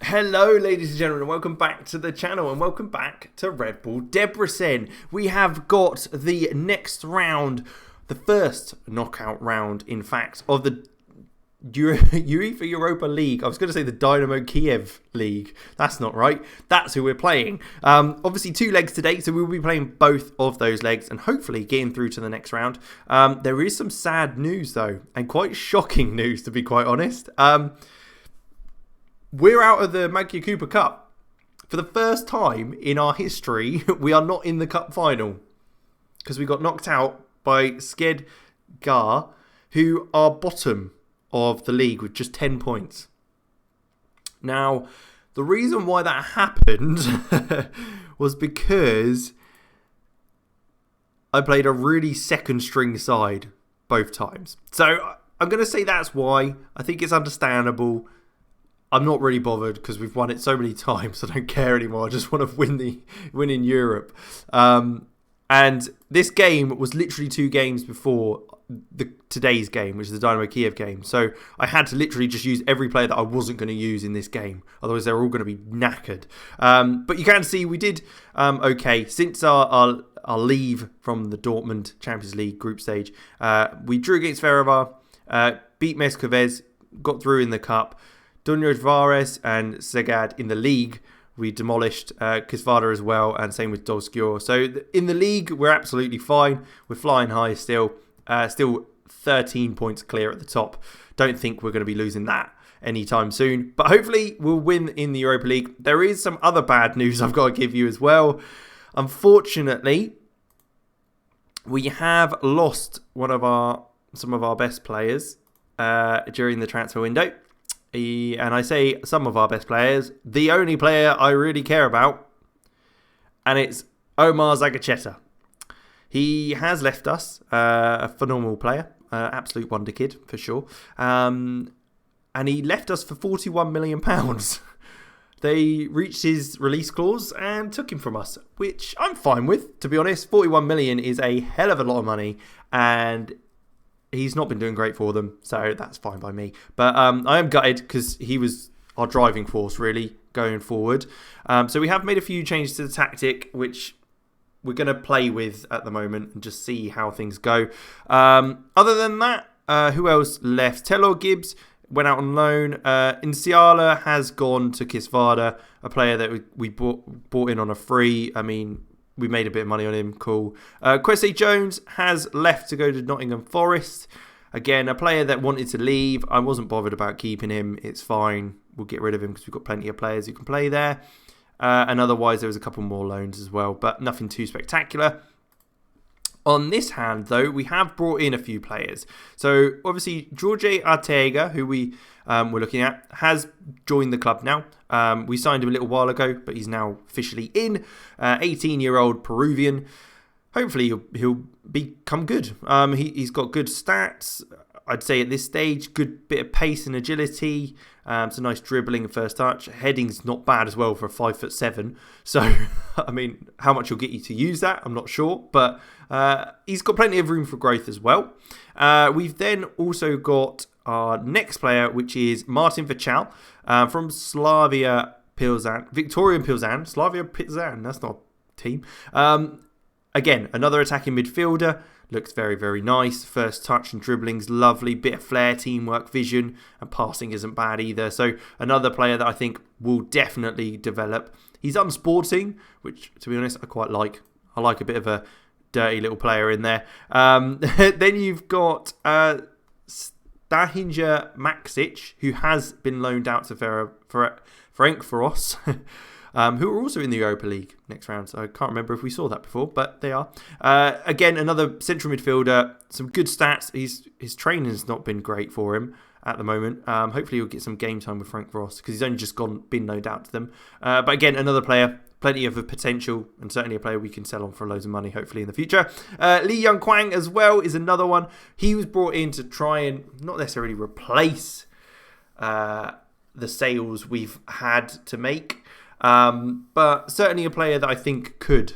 Hello ladies and gentlemen, and welcome back to the channel and welcome back to Red Bull Debrecen. We have got the next round, the first knockout round in fact of the UEFA Europa League. I was going to say the Dynamo Kyiv League. That's not right. That's who we're playing. Obviously 2 legs today, so we'll be playing both of those legs and hopefully getting through to the next round. There is some sad news though, and quite shocking news to be quite honest. We're out of the Magyar Kupa Cup. For the first time in our history, we are not in the cup final. Because we got knocked out by Sked Gar, who are bottom of the league with just 10 points. Now, the reason why that happened was because I played a really second string side both times. So I'm going to say that's why. I think it's understandable. I'm not really bothered because we've won it so many times. I don't care anymore. I just want to win in Europe. And this game was literally 2 games before today's game, which is the Dynamo Kyiv game. So I had to literally just use every player that I wasn't going to use in this game. Otherwise, they're all going to be knackered. But you can see we did okay. Since our leave from the Dortmund Champions League group stage, we drew against Verchow, beat Meskovez, got through in the cup. Dunjoj Vares and Segad in the league, we demolished Kyievs as well, and same with Dolskjor. So in the league, we're absolutely fine. We're flying high still. Still 13 points clear at the top. Don't think we're going to be losing that anytime soon. But hopefully we'll win in the Europa League. There is some other bad news I've got to give you as well. Unfortunately, we have lost some of our best players during the transfer window. And I say some of our best players, the only player I really care about, and it's Omar Zagacheta. He has left us, a phenomenal player, absolute wonder kid for sure, and he left us for £41 million. They reached his release clause and took him from us, which I'm fine with, to be honest. 41 million is a hell of a lot of money, and he's not been doing great for them, so that's fine by me. But I am gutted because he was our driving force, really, going forward. So we have made a few changes to the tactic, which we're going to play with at the moment and just see how things go. Other than that, who else left? Taylor Gibbs went out on loan. Insiala has gone to Kyievs, a player that we bought in on a free. I mean, we made a bit of money on him, cool. Kwesi Jones has left to go to Nottingham Forest. Again, a player that wanted to leave. I wasn't bothered about keeping him. It's fine. We'll get rid of him because we've got plenty of players who can play there. And otherwise, there was a couple more loans as well, but nothing too spectacular. On this hand, though, we have brought in a few players. So, obviously, Georgie Artega, who we were looking at, has joined the club now. We signed him a little while ago, but he's now officially in. 18-year-old Peruvian. Hopefully, he'll become good. He's got good stats. I'd say at this stage, good bit of pace and agility. It's a nice dribbling and first touch. Heading's not bad as well for a 5'7". So, I mean, how much he'll get you to use that, I'm not sure. But he's got plenty of room for growth as well. We've then also got our next player, which is Martin Verchow from Slavia Pilzan. Victorian Pilzan. Slavia Pilzan. That's not a team. Again, another attacking midfielder. Looks very, very nice. First touch and dribbling's lovely. Bit of flair, teamwork, vision, and passing isn't bad either. So another player that I think will definitely develop. He's unsporting, which, to be honest, I quite like. I like a bit of a dirty little player in there. Then you've got Stahinja Maksic, who has been loaned out to Ferencváros. Who are also in the Europa League next round. So I can't remember if we saw that before, but they are. Again, another central midfielder, some good stats. His training's not been great for him at the moment. Hopefully he'll get some game time with Ferencváros because he's only just been loaned out to them. But again, another player, plenty of potential, and certainly a player we can sell on for loads of money, hopefully in the future. Lee Young Kwang as well is another one. He was brought in to try and not necessarily replace the sales we've had to make. But certainly a player that I think could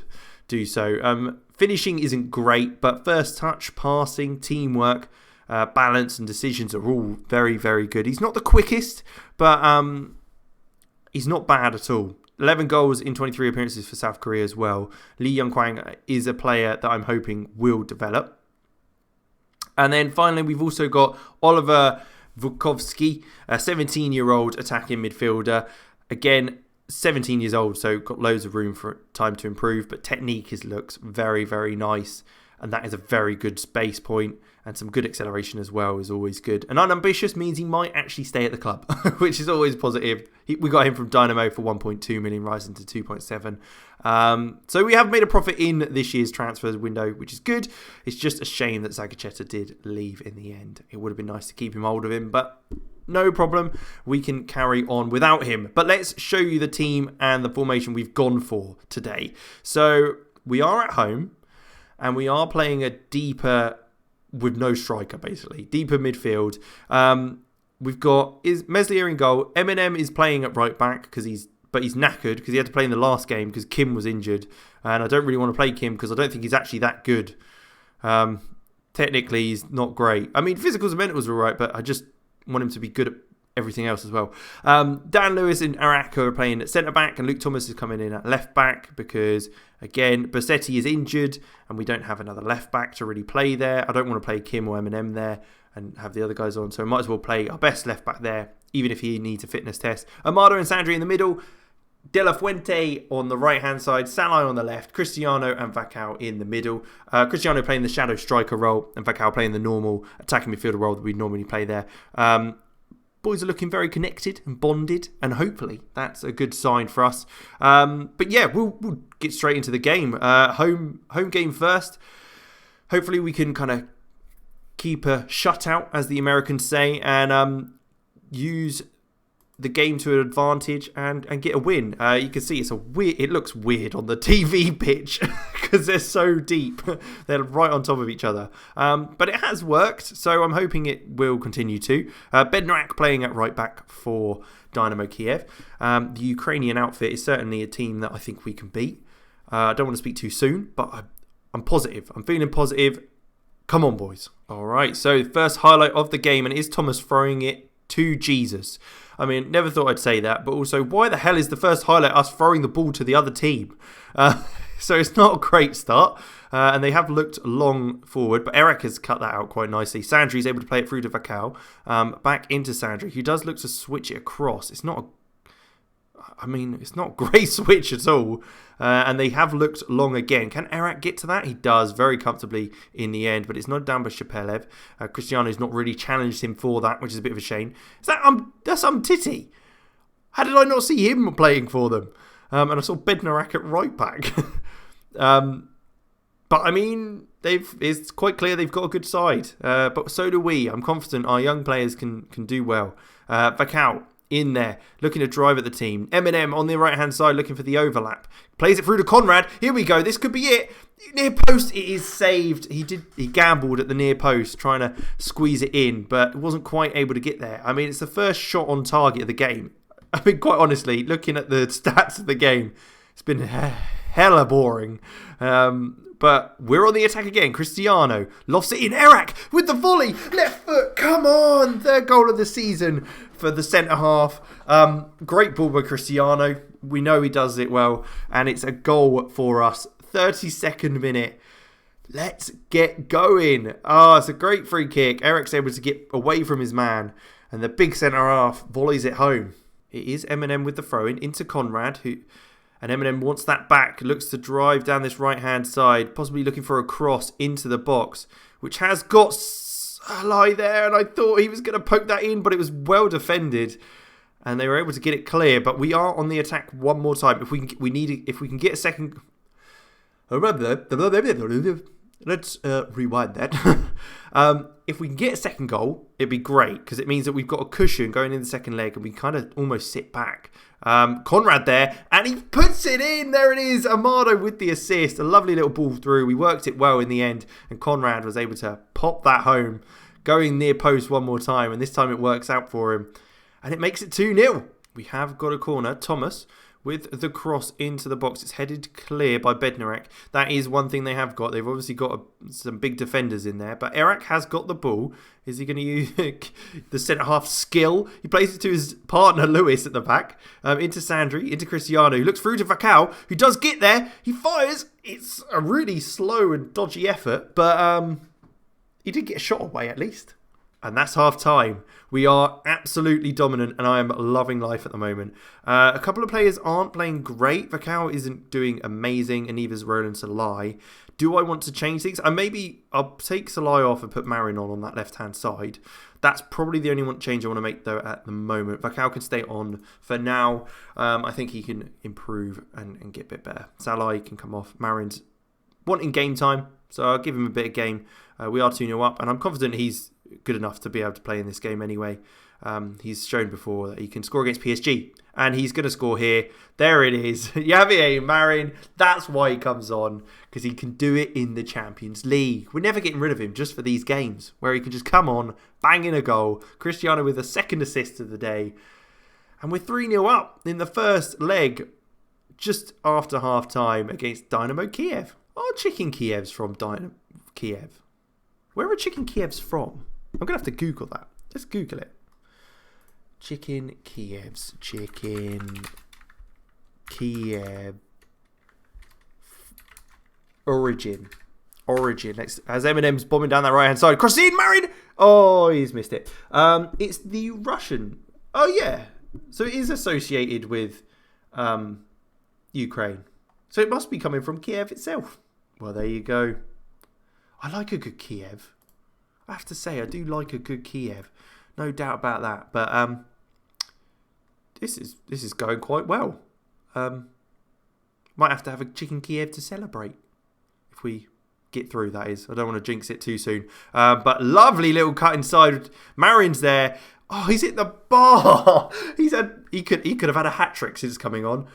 do so. Finishing isn't great, but first touch, passing, teamwork, balance and decisions are all very, very good. He's not the quickest, but he's not bad at all. 11 goals in 23 appearances for South Korea as well. Lee Young-kwang is a player that I'm hoping will develop. And then finally, we've also got Oliver Volkovsky, a 17-year-old attacking midfielder. Again, 17 years old, so got loads of room for time to improve, but technique looks very, very nice. And that is a very good space point, and some good acceleration as well is always good. And unambitious means he might actually stay at the club, which is always positive. We got him from Dynamo for 1.2 million, rising to 2.7. So we have made a profit in this year's transfer window, which is good. It's just a shame that Zagacheta did leave in the end. It would have been nice to keep him hold of him, but no problem. We can carry on without him. But let's show you the team and the formation we've gone for today. So we are at home. And we are playing a deeper, with no striker basically, deeper midfield. We've got Meslier in goal. Eminem is playing at right back but he's knackered because he had to play in the last game because Kim was injured. And I don't really want to play Kim because I don't think he's actually that good. Technically, he's not great. I mean, physicals and mentals are alright, but I just want him to be good at everything else as well. Dan Lewis and Araka are playing at centre-back, and Luke Thomas is coming in at left-back because, again, Bassetti is injured and we don't have another left-back to really play there. I don't want to play Kim or Eminem there and have the other guys on, so I might as well play our best left-back there, even if he needs a fitness test. Amado and Sandri in the middle, De La Fuente on the right-hand side, Salai on the left, Cristiano and Verchow in the middle. Cristiano playing the shadow striker role and Verchow playing the normal attacking midfielder role that we normally play there. Boys are looking very connected and bonded, and hopefully that's a good sign for us. But yeah, we'll get straight into the game. Home game first. Hopefully we can kind of keep a shutout, as the Americans say, and use the game to an advantage and get a win. You can see it looks weird on the TV pitch because they're so deep. They're right on top of each other. But it has worked, so I'm hoping it will continue to. Bednarak playing at right back for Dynamo Kyiv. The Ukrainian outfit is certainly a team that I think we can beat. I don't want to speak too soon, but I'm positive. I'm feeling positive. Come on, boys. All right, so first highlight of the game, and it is Thomas throwing it to Jesus. I mean, never thought I'd say that, but also, why the hell is the first highlight us throwing the ball to the other team? So it's not a great start, and they have looked long forward, but Eric has cut that out quite nicely. Sandri is able to play it through to Verchow, back into Sandri, who does look to switch it across. It's not a great switch at all. And they have looked long again. Can Eric get to that? He does very comfortably in the end, but it's not down by Shapelev. Cristiano's not really challenged him for that, which is a bit of a shame. That's Titty. How did I not see him playing for them? And I saw Bednarak at right back. But I mean, it's quite clear they've got a good side. But so do we. I'm confident our young players can do well. Verchow in there, looking to drive at the team. Eminem on the right-hand side, looking for the overlap. Plays it through to Conrad. Here we go. This could be it. Near post, it is saved. He gambled at the near post, trying to squeeze it in, but wasn't quite able to get there. I mean, it's the first shot on target of the game. I mean, quite honestly, looking at the stats of the game, it's been hella boring. But we're on the attack again. Cristiano lofts it in. Eric with the volley. Left foot. Come on. Third goal of the season for the centre-half. Great ball by Cristiano. We know he does it well. And it's a goal for us. 32nd minute. Let's get going. It's a great free kick. Eric's able to get away from his man. And the big centre-half volleys it home. It is Eminem with the throw-in into Conrad, and Eminem wants that back, looks to drive down this right-hand side, possibly looking for a cross into the box, which has got Salai there, and I thought he was going to poke that in, but it was well defended, and they were able to get it clear. But we are on the attack one more time. If we can get a second. Let's rewind that. If we can get a second goal, it'd be great, because it means that we've got a cushion going in the second leg and we kind of almost sit back. Conrad there, and he puts it in. There it is. Amado with the assist. A lovely little ball through. We worked it well in the end, and Conrad was able to pop that home, going near post one more time, and this time it works out for him. And it makes it 2-0. We have got a corner. Thomas with the cross into the box. It's headed clear by Bednarek. That is one thing they have got. They've obviously got some big defenders in there. But Erak has got the ball. Is he going to use the centre-half skill? He plays it to his partner, Lewis, at the back. Into Sandri, into Cristiano. He looks through to Verchow, who does get there. He fires. It's a really slow and dodgy effort. But he did get a shot away at least. And that's half time. We are absolutely dominant and I am loving life at the moment. A couple of players aren't playing great. Verchow isn't doing amazing and neither is Roland Salai. Do I want to change things? I'll take Salai off and put Marin on that left-hand side. That's probably the only change I want to make though at the moment. Verchow can stay on for now. I think he can improve and get a bit better. Salai can come off. Marin's wanting game time, so I'll give him a bit of game. We are 2-0 up and I'm confident he's good enough to be able to play in this game anyway. He's shown before that he can score against PSG and he's going to score here. There it is. Javier Marin. That's why he comes on, because he can do it in the Champions League. We're never getting rid of him just for these games where he can just come on, bang in a goal. Cristiano with a second assist of the day. And we're 3-0 up in the first leg just after half time against Dynamo Kyiv. Are Chicken Kyievs from Dynamo Kyiv? Where are Chicken Kyievs from? I'm going to have to Google that. Just Google it. Chicken Kyievs. Chicken Kyiv. Origin. As Eminem's bombing down that right-hand side. Crossing Marin! Oh, he's missed it. It's the Russian. Oh, yeah. So it is associated with Ukraine. So it must be coming from Kyiv itself. Well, there you go. I like a good Kyiv. I have to say, I do like a good Kyiv. No doubt about that. But this is going quite well. Might have to have a chicken Kyiv to celebrate. If we get through, that is. I don't want to jinx it too soon. But lovely little cut inside. Marin's there. Oh, he's hit the bar. He could have had a hat-trick since coming on.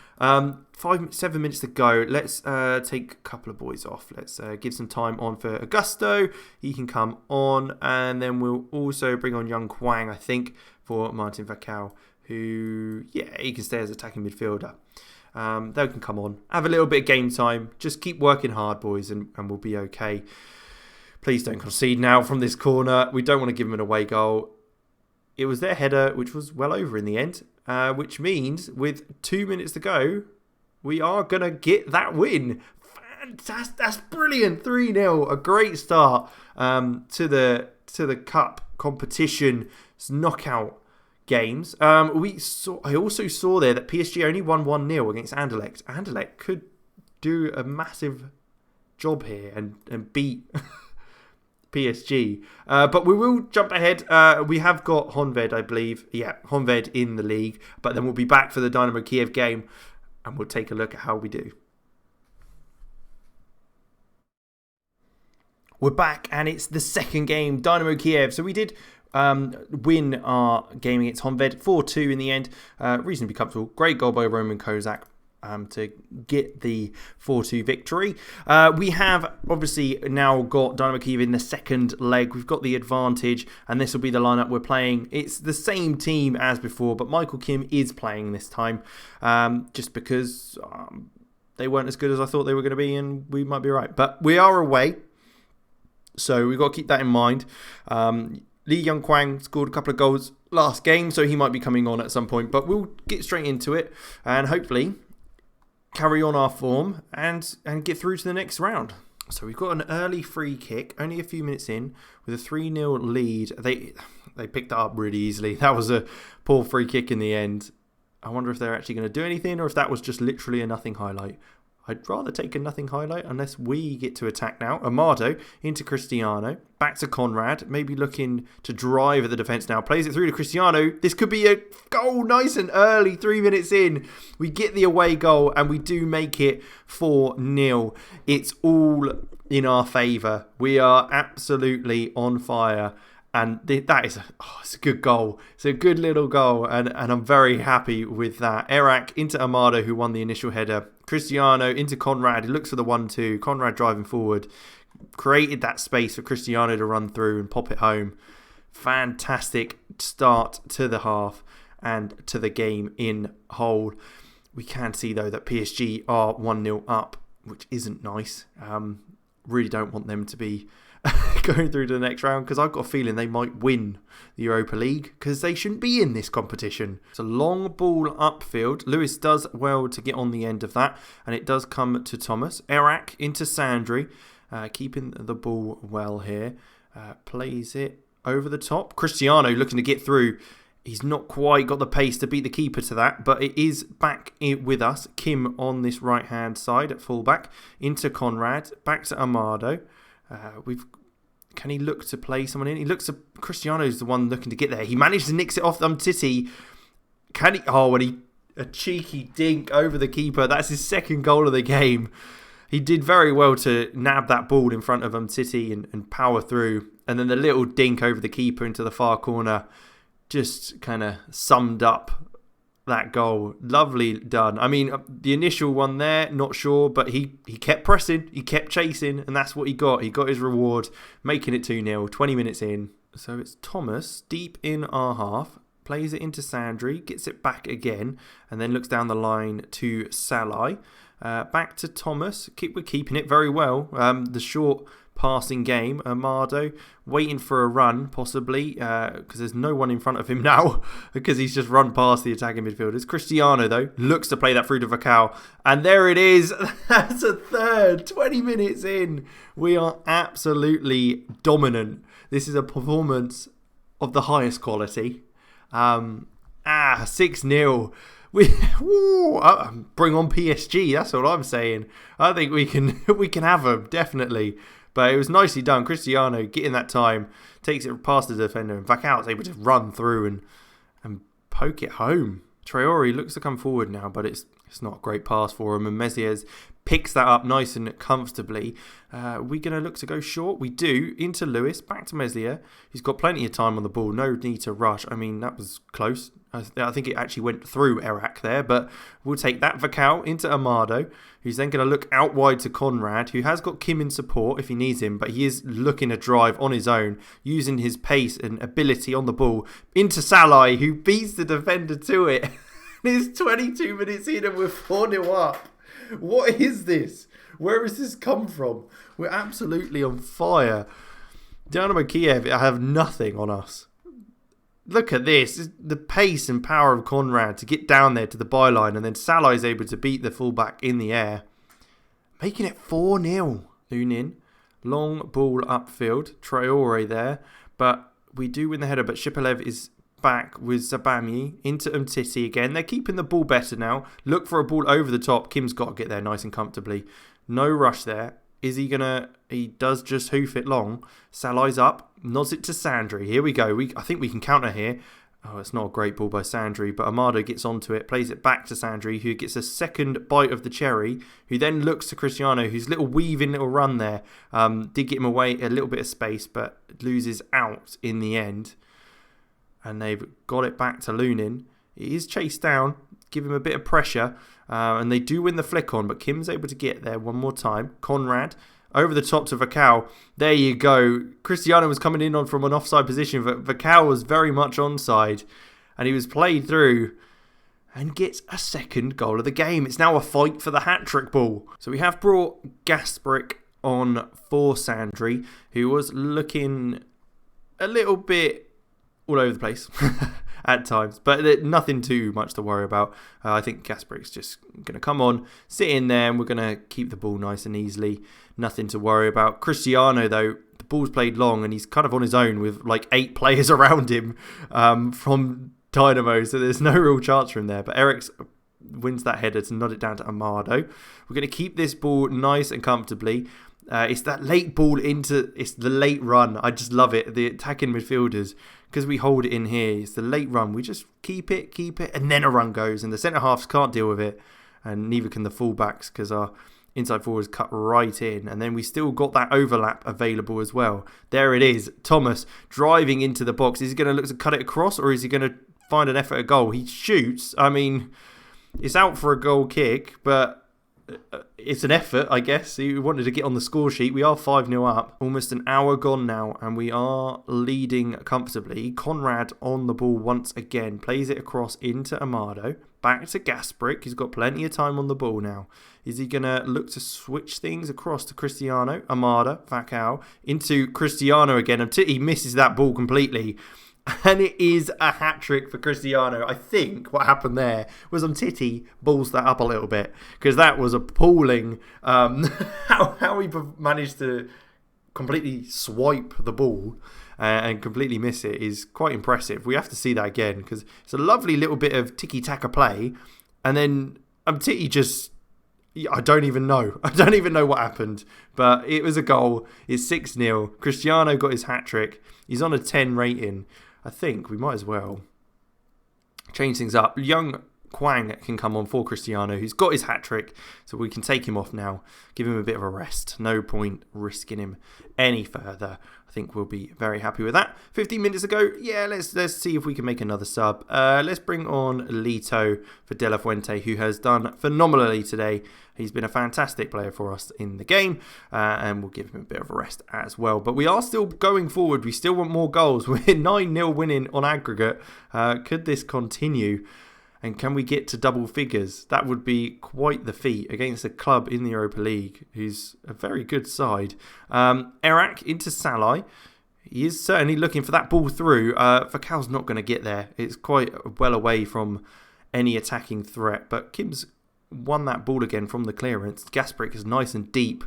7 minutes to go. Let's take a couple of boys off. Let's give some time on for Augusto. He can come on. And then we'll also bring on Young Kwang, I think, for Martin Verchow, who, yeah, he can stay as attacking midfielder. They can come on. Have a little bit of game time. Just keep working hard, boys, and we'll be okay. Please don't concede now from this corner. We don't want to give them an away goal. It was their header, which was well over in the end, which means with 2 minutes to go, we are going to get that win. Fantastic. That's brilliant. 3-0. A great start to the cup competition knockout games. I also saw there that PSG only won 1-0 against Anderlecht. Anderlecht could do a massive job here and beat PSG. But we will jump ahead. We have got Honved, I believe. Yeah, Honved in the league. But then we'll be back for the Dynamo Kyiv game and we'll take a look at how we do. We're back and it's the second game, Dynamo Kyiv. So we did win our game against Honved 4-2 in the end. Reasonably comfortable. Great goal by Roman Kozak to get the 4-2 victory. We have obviously now got Dynamo Kyiv in the second leg. We've got the advantage and this will be the lineup we're playing. It's the same team as before, but Michael Kim is playing this time just because they weren't as good as I thought they were going to be and we might be right. But we are away, so we've got to keep that in mind. Lee Young Kwang scored a couple of goals last game, so he might be coming on at some point, but we'll get straight into it and hopefully carry on our form and get through to the next round. So we've got an early free kick, only a few minutes in, with a 3-0 lead. They picked it up really easily. That was a poor free kick in the end. I wonder if they're actually going to do anything or if that was just literally a nothing highlight. I'd rather take a nothing highlight unless we get to attack now. Amado into Cristiano. Back to Conrad. Maybe looking to drive at the defence now. Plays it through to Cristiano. This could be a goal nice and early. 3 minutes in. We get the away goal and we do make it 4-0. It's all in our favour. We are absolutely on fire. And that is it's a good goal. It's a good little goal. And I'm very happy with that. Erak into Amado, who won the initial header. Cristiano into Conrad. He looks for the 1-2. Conrad driving forward. Created that space for Cristiano to run through and pop it home. Fantastic start to the half and to the game in whole. We can see, though, that PSG are 1-0 up, which isn't nice. Really don't want them to be going through to the next round, because I've got a feeling they might win the Europa League, because they shouldn't be in this competition. It's a long ball upfield. Lewis does well to get on the end of that, and it does come to Thomas. Erak into Sandri, keeping the ball well here. Plays it over the top. Cristiano looking to get through. He's not quite got the pace to beat the keeper to that, but it is back with us. Kim on this right-hand side at fullback. Into Conrad. Back to Amado. Can he look to play someone in? He looks to Cristiano's the one looking to get there. He managed to nix it off Umtiti. Can he? Oh, and a cheeky dink over the keeper. That's his second goal of the game. He did very well to nab that ball in front of Umtiti and power through. And then the little dink over the keeper into the far corner just kind of summed up that goal. Lovely done. I mean, the initial one there, not sure, but he kept pressing, he kept chasing, and that's what he got. He got his reward, making it 2-0, 20 minutes in. So it's Thomas, deep in our half, plays it into Sandri, gets it back again, and then looks down the line to Salai. Back to Thomas. We're keeping it very well. The short passing game. Amado waiting for a run, possibly, because there's no one in front of him now, because he's just run past the attacking midfielders. Cristiano, though, looks to play that through to Verchow. And there it is. That's a third. 20 minutes in. We are absolutely dominant. This is a performance of the highest quality. 6-0. Bring on PSG. That's all I'm saying. I think we can have them, definitely. But it was nicely done. Cristiano getting that time, takes it past the defender, and Verchow is able to run through and poke it home. Traore looks to come forward now, but it's not a great pass for him. And Messias picks that up nice and comfortably. We're going to look to go short. We do. Into Lewis. Back to Meslier. He's got plenty of time on the ball. No need to rush. I mean, that was close. I think it actually went through Erak there. But we'll take that. Verchow into Amado, who's then going to look out wide to Conrad, who has got Kim in support if he needs him. But he is looking to drive on his own, using his pace and ability on the ball. Into Salai, who beats the defender to it. It's 22 minutes in and we're 4-0 up. What is this? Where has this come from? We're absolutely on fire. Dynamo Kyiv have nothing on us. Look at this. The pace and power of Conrad to get down there to the byline, and then Salah is able to beat the fullback in the air. Making it 4-0. Lunin. Long ball upfield. Traore there. But we do win the header, but Shipalev is back with Zabami into Umtiti again. They're keeping the ball better now. Look for a ball over the top. Kim's got to get there nice and comfortably. No rush there. Is he going to... He does just hoof it long. Salai's up. Nods it to Sandri. Here we go. I think we can counter here. Oh, it's not a great ball by Sandri, but Amado gets onto it, plays it back to Sandri, who gets a second bite of the cherry, who then looks to Cristiano, whose little weaving little run there did get him away a little bit of space, but loses out in the end. And they've got it back to Lunin. It is chased down, give him a bit of pressure, and they do win the flick on, but Kim's able to get there one more time. Conrad, over the top to Verchow. There you go. Cristiano was coming in from an offside position, but Verchow was very much onside, and he was played through and gets a second goal of the game. It's now a fight for the hat-trick ball. So we have brought Gasprick on for Sandri, who was looking a little bit all over the place at times, but nothing too much to worry about. I think Gasprick's just going to come on, sit in there, and we're going to keep the ball nice and easily. Nothing to worry about. Cristiano, though, the ball's played long, and he's kind of on his own with like 8 players around him from Dynamo, so there's no real chance for him there. But Eric wins that header to nod it down to Amado. We're going to keep this ball nice and comfortably. It's that late ball it's the late run. I just love it. The attacking midfielders, because we hold it in here, it's the late run. We just keep it, and then a run goes, and the centre-halves can't deal with it, and neither can the full-backs, because our inside forwards cut right in, and then we still got that overlap available as well. There it is. Thomas driving into the box. Is he going to look to cut it across, or is he going to find an effort at goal? He shoots. I mean, it's out for a goal kick, but it's an effort, I guess. He wanted to get on the score sheet. We are 5-0 up. Almost an hour gone now, and we are leading comfortably. Conrad on the ball once again. Plays it across into Amado. Back to Gasprick. He's got plenty of time on the ball now. Is he going to look to switch things across to Cristiano? Amada, Verchow, into Cristiano again. Until he misses that ball completely. And it is a hat-trick for Cristiano. I think what happened there was Titi balls that up a little bit. Because that was appalling. How he managed to completely swipe the ball and completely miss it is quite impressive. We have to see that again. Because it's a lovely little bit of tiki-taka play. And then Titi just... I don't even know. I don't even know what happened. But it was a goal. It's 6-0. Cristiano got his hat-trick. He's on a 10 rating. I think we might as well change things up. Young Kwang can come on for Cristiano, who's got his hat-trick, so we can take him off now, give him a bit of a rest. No point risking him any further. I think we'll be very happy with that. 15 minutes ago, yeah, let's see if we can make another sub. Let's bring on Lito for De La Fuente, who has done phenomenally today. He's been a fantastic player for us in the game, and we'll give him a bit of a rest as well. But we are still going forward. We still want more goals. We're 9-0 winning on aggregate. Could this continue? And can we get to double figures? That would be quite the feat against a club in the Europa League who's a very good side. Erak into Salai. He is certainly looking for that ball through. Verchow's not going to get there. It's quite well away from any attacking threat. But Kim's won that ball again from the clearance. Gasprick is nice and deep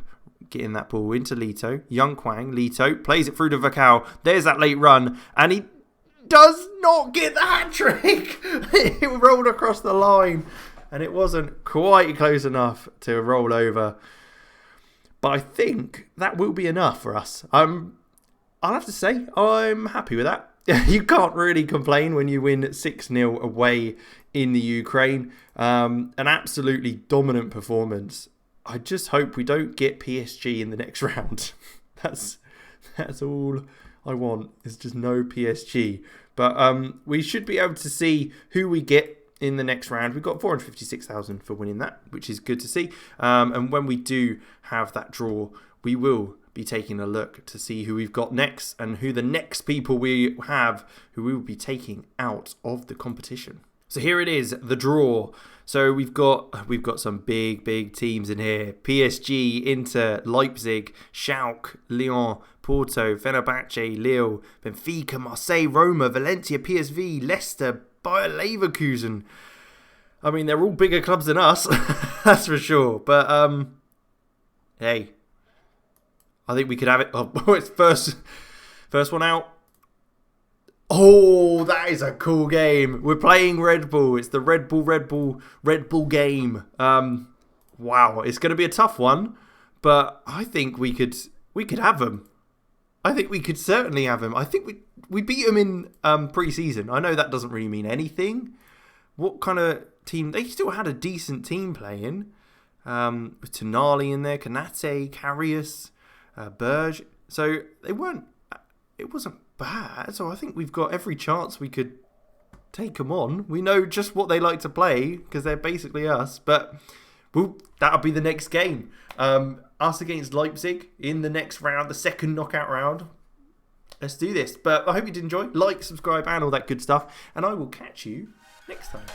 getting that ball into Lito. Young Kwang. Lito plays it through to Verchow. There's that late run. And he does not get the hat-trick. It rolled across the line and it wasn't quite close enough to roll over. But I think that will be enough for us. I'll have to say, I'm happy with that. You can't really complain when you win 6-0 away in the Ukraine. An absolutely dominant performance. I just hope we don't get PSG in the next round. That's all I want. Is just no PSG. But we should be able to see who we get in the next round. We've got 456,000 for winning that, which is good to see. And when we do have that draw, we will be taking a look to see who we've got next and who the next people we have who we will be taking out of the competition. So here it is, the draw. So we've got some big teams in here. PSG, Inter, Leipzig, Schalke, Lyon, Porto, Fenerbahce, Lille, Benfica, Marseille, Roma, Valencia, PSV, Leicester, Bayer Leverkusen. I mean, they're all bigger clubs than us, that's for sure. But hey, I think we could have it. Oh, it's first one out. Oh, that is a cool game. We're playing Red Bull. It's the Red Bull game. Wow, it's going to be a tough one, but I think we could have them. I think we could certainly have them. I think we beat them in pre-season. I know that doesn't really mean anything. What kind of team? They still had a decent team playing. With Tonali in there, Kanate, Karius, Berge. So it wasn't bad. So I think we've got every chance we could take them on. We know just what they like to play because they're basically us. But that'll be the next game. Us against Leipzig in the next round, the second knockout round. Let's do this. But I hope you did enjoy. Like, subscribe, and all that good stuff. And I will catch you next time.